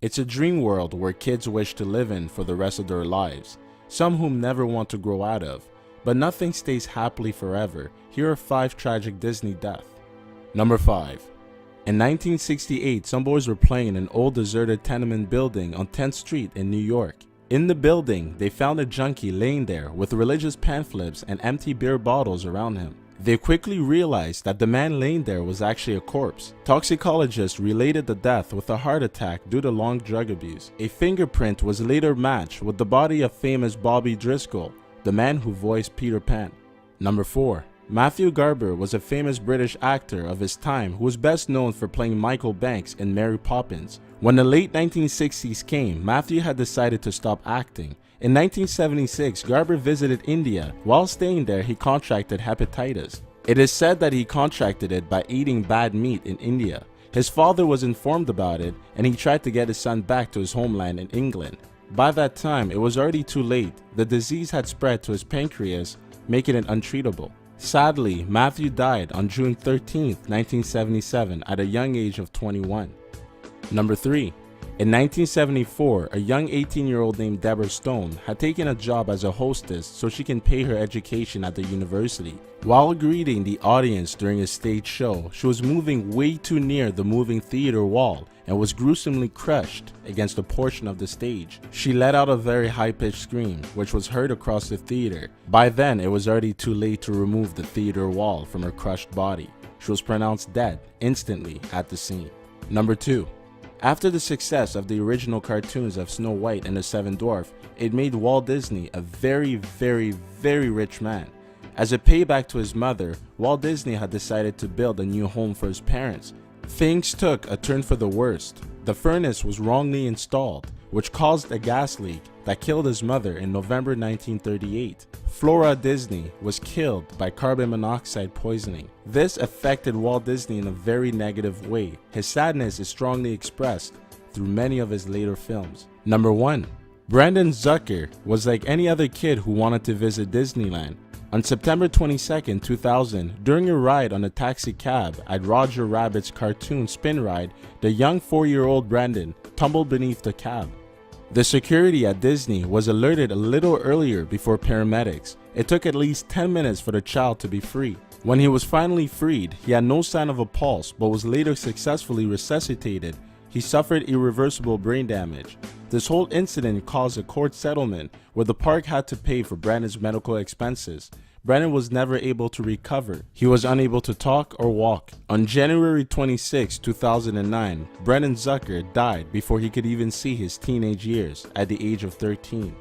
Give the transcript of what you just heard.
It's a dream world where kids wish to live in for the rest of their lives, some whom never want to grow out of. But nothing stays happily forever. Here are 5 tragic Disney deaths. Number 5. In 1968, some boys were playing in an old deserted tenement building on 10th Street in New York. In the building, they found a junkie laying there with religious pamphlets and empty beer bottles around him. They quickly realized that the man laying there was actually a corpse. Toxicologists related the death with a heart attack due to long drug abuse. A fingerprint was later matched with the body of famous Bobby Driscoll, the man who voiced Peter Pan. Number 4. Matthew Garber was a famous British actor of his time who was best known for playing Michael Banks in Mary Poppins. When the late 1960s came, Matthew had decided to stop acting. In 1976, Garber visited India. While staying there, he contracted hepatitis. It is said that he contracted it by eating bad meat in India. His father was informed about it, and he tried to get his son back to his homeland in England. By that time, it was already too late. The disease had spread to his pancreas, making it untreatable. Sadly, Matthew died on June 13, 1977 at a young age of 21. Number 3. In 1974, a young 18-year-old named Deborah Stone had taken a job as a hostess so she can pay her education at the university. While greeting the audience during a stage show, she was moving way too near the moving theater wall and was gruesomely crushed against a portion of the stage. She let out a very high-pitched scream, which was heard across the theater. By then, it was already too late to remove the theater wall from her crushed body. She was pronounced dead instantly at the scene. Number 2. After the success of the original cartoons of Snow White and the Seven Dwarfs, it made Walt Disney a very rich man. As a payback to his mother, Walt Disney had decided to build a new home for his parents. Things took a turn for the worst. The furnace was wrongly installed, which caused a gas leak that killed his mother in November 1938. Flora Disney was killed by carbon monoxide poisoning. This affected Walt Disney in a very negative way. His sadness is strongly expressed through many of his later films. Number 1. Brandon Zucker was like any other kid who wanted to visit Disneyland. On September 22, 2000, during a ride on a taxi cab at Roger Rabbit's cartoon spin ride, the young 4-year-old Brandon tumbled beneath the cab. The security at Disney was alerted a little earlier before paramedics. It took at least 10 minutes for the child to be free. When he was finally freed, he had no sign of a pulse but was later successfully resuscitated. He suffered irreversible brain damage. This whole incident caused a court settlement where the park had to pay for Brandon's medical expenses. Brandon was never able to recover. He was unable to talk or walk. On January 26, 2009, Brandon Zucker died before he could even see his teenage years at the age of 13.